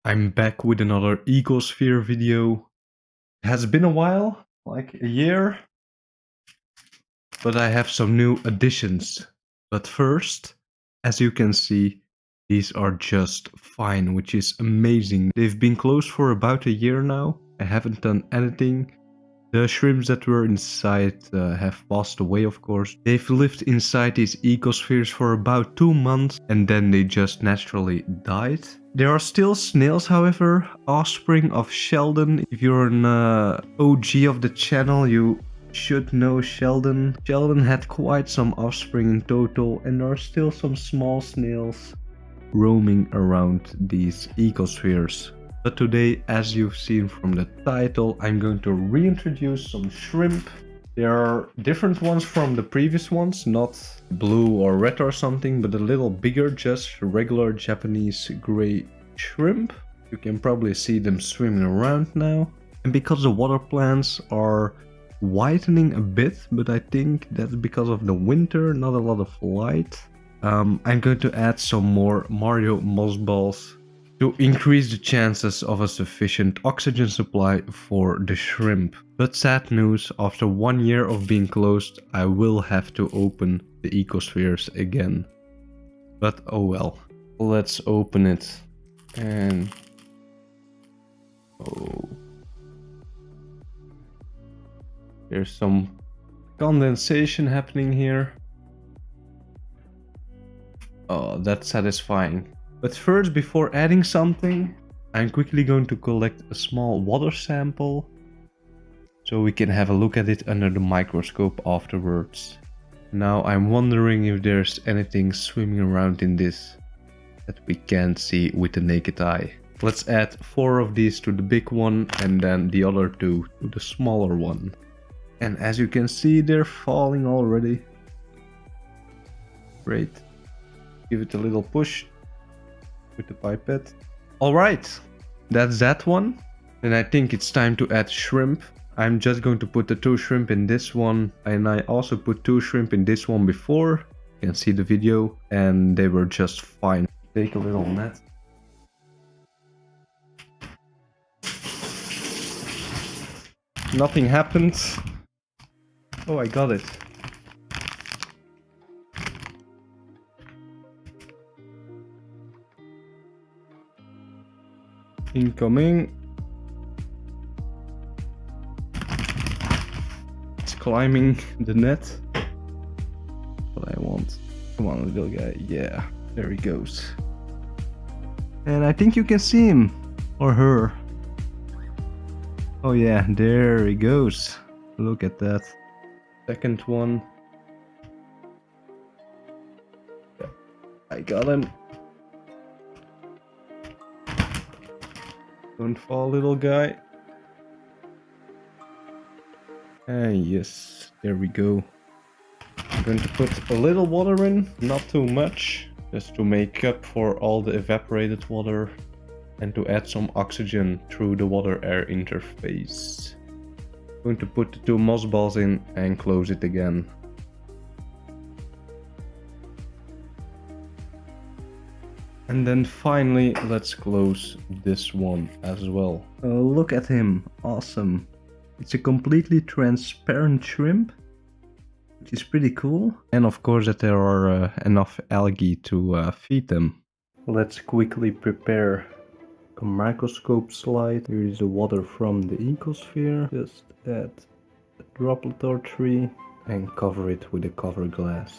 I'm back with another Ecosphere video. It has been a while, like a year, but I have some new additions. But first, as you can see, these are just fine, which is amazing. They've been closed for about a year now. I haven't done anything. The shrimps that were inside have passed away, of course. They've lived inside these ecospheres for about 2 months and then they just naturally died. There are still snails, however, offspring of Sheldon. If you're an OG of the channel, you should know Sheldon. Sheldon had quite some offspring in total, and there are still some small snails roaming around these ecospheres. But today, as you've seen from the title, I'm going to reintroduce some shrimp. There are different ones from the previous ones, not blue or red or something, but a little bigger, just regular Japanese gray shrimp. You can probably see them swimming around now. And because the water plants are whitening a bit, but I think that's because of the winter, not a lot of light. I'm going to add some more Mario mossballs to increase the chances of a sufficient oxygen supply for the shrimp. But sad news, after 1 year of being closed, I will have to open the ecospheres again. But oh well. Let's open it. And oh, there's some condensation happening here. Oh, that's satisfying. But first, before adding something, I'm quickly going to collect a small water sample so we can have a look at it under the microscope afterwards. Now I'm wondering if there's anything swimming around in this that we can't see with the naked eye. Let's add 4 of these to the big one and then the other 2 to the smaller one. And as you can see, they're falling already. Great. Give it a little push with the pipette. Alright, that's that one. And I think it's time to add shrimp. I'm just going to put the 2 shrimp in this one, and I also put 2 shrimp in this one before. You can see the video, and they were just fine. Take a little net. Nothing happened. Oh, I got it. Incoming. It's climbing the net. What I want. Come on, little guy. Yeah, there he goes. And I think you can see him. Or her. Oh yeah, there he goes. Look at that. Second one. Yeah, I got him. Don't fall, little guy. And yes, there we go. I'm going to put a little water in, not too much, just to make up for all the evaporated water and to add some oxygen through the water-air interface. I'm going to put the 2 mossballs in and close it again. And then finally, let's close this one as well. Look at him, awesome. It's a completely transparent shrimp, which is pretty cool. And of course that there are enough algae to feed them. Let's quickly prepare a microscope slide. Here is the water from the ecosphere. Just add a droplet or 3 and cover it with a cover glass.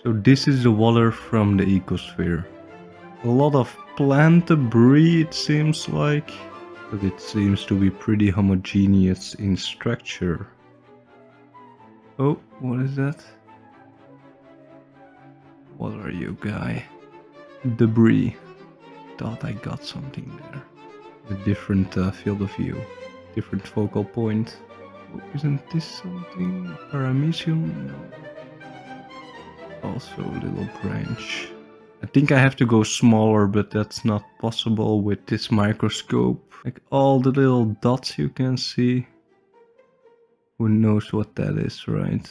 So this is the water from the ecosphere. A lot of plant debris, it seems like, but it seems to be pretty homogeneous in structure. Oh, what is that? What are you, guy? Debris. Thought I got something there. A different field of view, different focal point. Oh, isn't this something? Paramecium? No. Also a little branch. I think I have to go smaller, but that's not possible with this microscope. Like all the little dots you can see. Who knows what that is, right?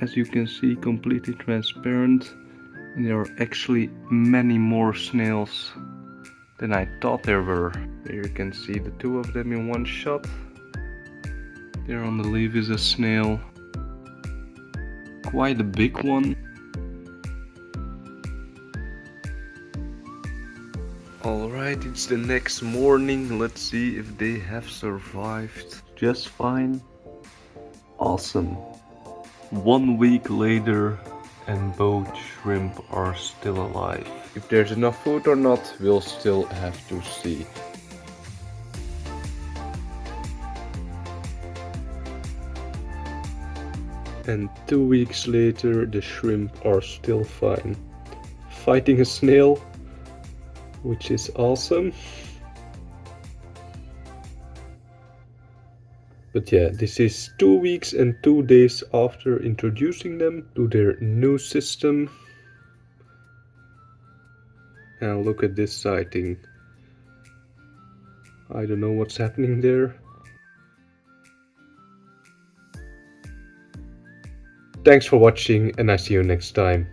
as you can see, completely transparent. And there are actually many more snails than I thought there were. Here you can see the two of them in one shot. There on the leaf is a snail, quite a big one. Alright, it's the next morning. Let's see if they have survived just fine. Awesome. 1 week later and both shrimp are still alive. If there's enough food or not, we'll still have to see. And 2 weeks later, the shrimp are still fine. Fighting a snail, which is awesome. But yeah, this is 2 weeks and 2 days after introducing them to their new system. And look at this sighting. I don't know what's happening there. Thanks for watching, and I see you next time.